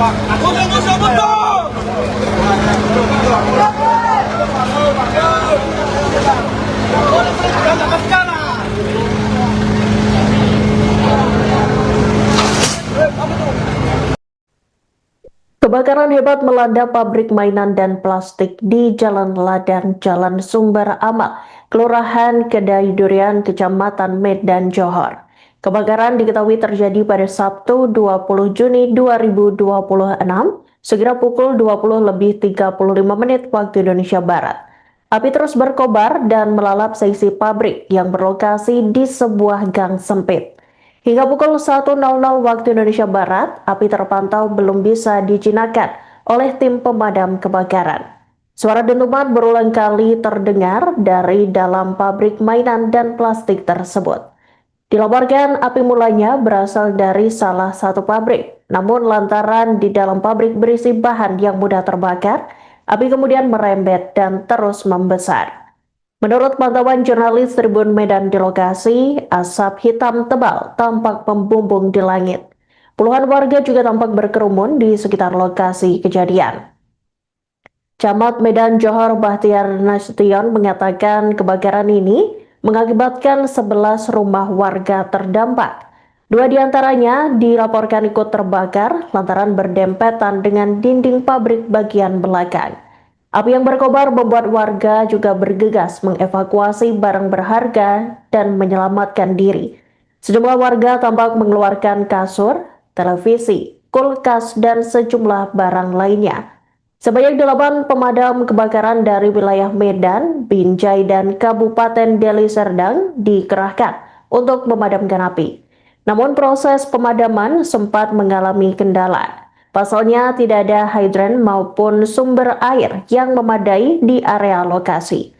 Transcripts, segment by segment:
Mundur, mundur, mundur! Kebakaran hebat melanda pabrik mainan dan plastik di Jalan Ladang, Jalan Sumber Amal, Kelurahan Kedai Durian, Kecamatan Medan, Johor. Kebakaran diketahui terjadi pada Sabtu 20 Juni 2026, sekira pukul 20:35 waktu Indonesia Barat. Api terus berkobar dan melalap seisi pabrik yang berlokasi di sebuah gang sempit. Hingga pukul 1.00 waktu Indonesia Barat, api terpantau belum bisa dijinakan oleh tim pemadam kebakaran. Suara dentuman berulang kali terdengar dari dalam pabrik mainan dan plastik tersebut. Dilaporkan api mulanya berasal dari salah satu pabrik, namun lantaran di dalam pabrik berisi bahan yang mudah terbakar, api kemudian merembet dan terus membesar. Menurut pantauan jurnalis Tribun Medan di lokasi, asap hitam tebal tampak membumbung di langit. Puluhan warga juga tampak berkerumun di sekitar lokasi kejadian. Camat Medan Johor Bahtiar Nasution mengatakan kebakaran ini mengakibatkan 11 rumah warga terdampak. 2 diantaranya dilaporkan ikut terbakar lantaran berdempetan dengan dinding pabrik bagian belakang. Api yang berkobar membuat warga juga bergegas mengevakuasi barang berharga dan menyelamatkan diri. Sejumlah warga tampak mengeluarkan kasur, televisi, kulkas, dan sejumlah barang lainnya. Sebanyak 8 pemadam kebakaran dari wilayah Medan, Binjai, dan Kabupaten Deli Serdang dikerahkan untuk memadamkan api. Namun proses pemadaman sempat mengalami kendala. Pasalnya tidak ada hidran maupun sumber air yang memadai di area lokasi.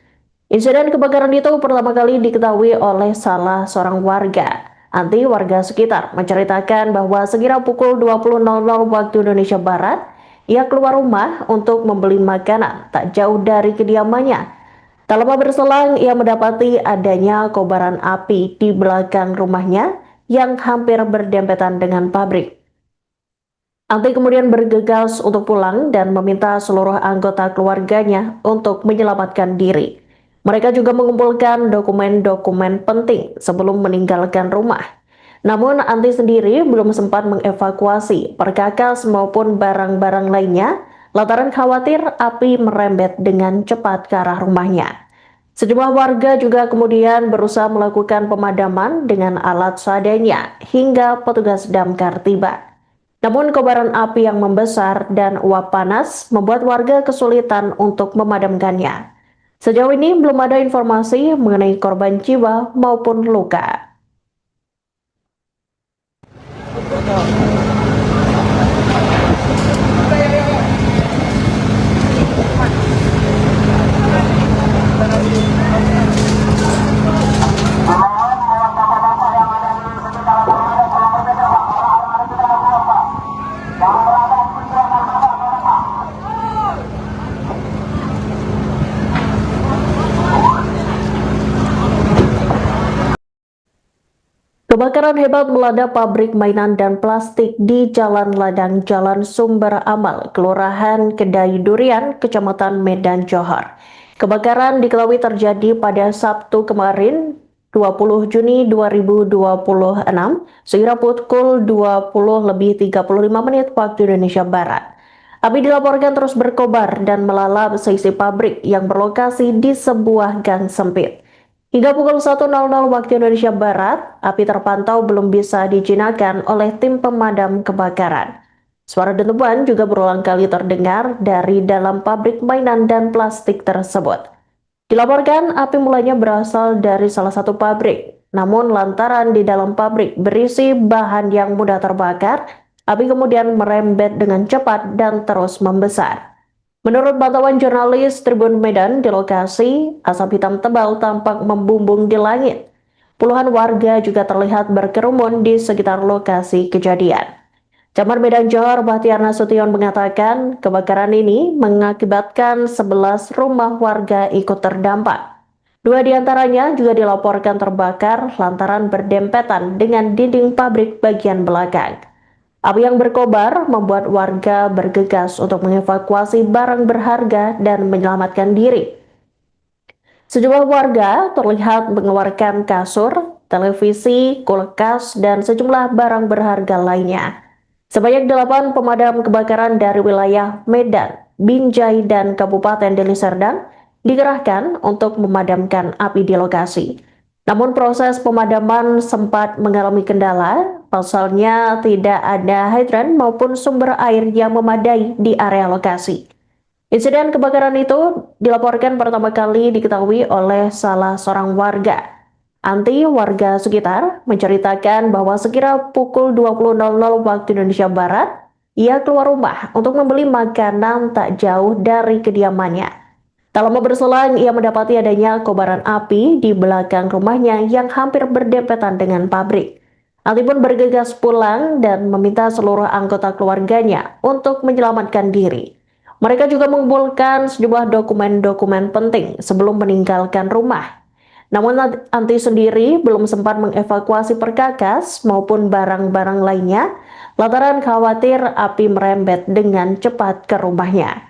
Insiden kebakaran itu pertama kali diketahui oleh salah seorang warga. Nanti warga sekitar menceritakan bahwa sekira pukul 20.00 waktu Indonesia Barat, ia keluar rumah untuk membeli makanan tak jauh dari kediamannya. Tak lama berselang, ia mendapati adanya kobaran api di belakang rumahnya yang hampir berdempetan dengan pabrik. Anti kemudian bergegas untuk pulang dan meminta seluruh anggota keluarganya untuk menyelamatkan diri. Mereka juga mengumpulkan dokumen-dokumen penting sebelum meninggalkan rumah. Namun Anti sendiri belum sempat mengevakuasi perkakas maupun barang-barang lainnya lantaran khawatir api merembet dengan cepat ke arah rumahnya. Sejumlah warga juga kemudian berusaha melakukan pemadaman dengan alat seadanya hingga petugas damkar tiba. Namun kobaran api yang membesar dan uap panas membuat warga kesulitan untuk memadamkannya. Sejauh ini belum ada informasi mengenai korban jiwa maupun luka. Kebakaran hebat melanda pabrik mainan dan plastik di Jalan Ladang, Jalan Sumber Amal, Kelurahan Kedai Durian, Kecamatan Medan, Johor. Kebakaran diketahui terjadi pada Sabtu kemarin, 20 Juni 2026, sekira pukul 20:35 waktu Indonesia Barat. Api dilaporkan terus berkobar dan melalap seisi pabrik yang berlokasi di sebuah gang sempit. Hingga pukul 1.00 waktu Indonesia Barat, api terpantau belum bisa dijinakan oleh tim pemadam kebakaran. Suara dentuman juga berulang kali terdengar dari dalam pabrik mainan dan plastik tersebut. Dilaporkan api mulanya berasal dari salah satu pabrik, namun lantaran di dalam pabrik berisi bahan yang mudah terbakar, api kemudian merembet dengan cepat dan terus membesar. Menurut pantauan jurnalis Tribun Medan di lokasi, asap hitam tebal tampak membumbung di langit. Puluhan warga juga terlihat berkerumun di sekitar lokasi kejadian. Camat Medan Johor Bahtiar Nasution mengatakan kebakaran ini mengakibatkan 11 rumah warga ikut terdampak. 2 diantaranya juga dilaporkan terbakar lantaran berdempetan dengan dinding pabrik bagian belakang. Api yang berkobar membuat warga bergegas untuk mengevakuasi barang berharga dan menyelamatkan diri. Sejumlah warga terlihat mengeluarkan kasur, televisi, kulkas, dan sejumlah barang berharga lainnya. Sebanyak 8 pemadam kebakaran dari wilayah Medan, Binjai, dan Kabupaten Deli Serdang dikerahkan untuk memadamkan api di lokasi. Namun proses pemadaman sempat mengalami kendala, pasalnya tidak ada hidran maupun sumber air yang memadai di area lokasi. Insiden kebakaran itu dilaporkan pertama kali diketahui oleh salah seorang warga. Anti warga sekitar menceritakan bahwa sekira pukul 20.00 waktu Indonesia Barat, ia keluar rumah untuk membeli makanan tak jauh dari kediamannya. Tak lama berselang, ia mendapati adanya kobaran api di belakang rumahnya yang hampir berdempetan dengan pabrik. Anti pun bergegas pulang dan meminta seluruh anggota keluarganya untuk menyelamatkan diri. Mereka juga mengumpulkan sejumlah dokumen-dokumen penting sebelum meninggalkan rumah. Namun Anti sendiri belum sempat mengevakuasi perkakas maupun barang-barang lainnya lantaran khawatir api merembet dengan cepat ke rumahnya.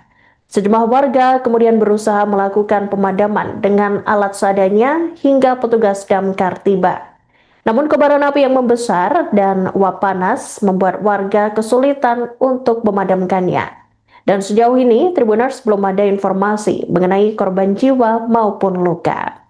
Sejumlah warga kemudian berusaha melakukan pemadaman dengan alat seadanya hingga petugas damkar tiba. Namun kobaran api yang membesar dan uap panas membuat warga kesulitan untuk memadamkannya. Dan sejauh ini, Tribuners belum ada informasi mengenai korban jiwa maupun luka.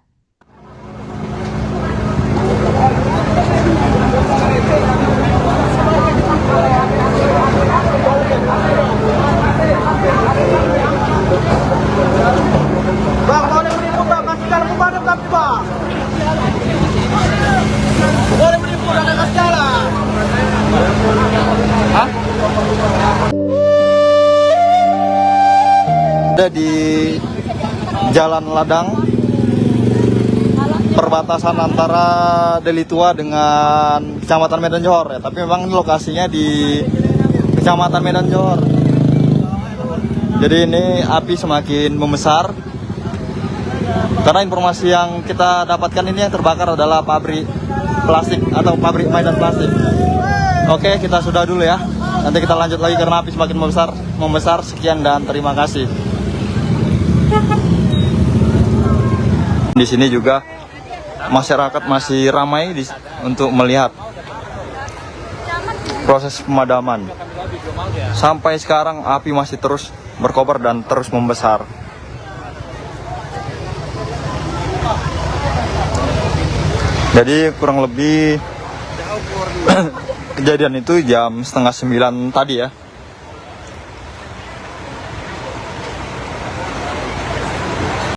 Bang, boleh meliput bang, kasih jalan pemadam tapi bang. Boleh meliput dan kasih jalan. Hah? Ada di Jalan Ladang, perbatasan antara Deli Tua dengan Kecamatan Medan Johor ya. Tapi memang ini lokasinya di Kecamatan Medan Johor. Jadi ini api semakin membesar. Karena informasi yang kita dapatkan ini yang terbakar adalah pabrik plastik atau pabrik mainan plastik. Oke, kita sudah dulu ya. Nanti kita lanjut lagi karena api semakin membesar. Sekian dan terima kasih. Di sini juga masyarakat masih ramai untuk melihat proses pemadaman. Sampai sekarang api masih terus berkobar dan terus membesar. Jadi kurang lebih kejadian itu jam 8:30 tadi ya.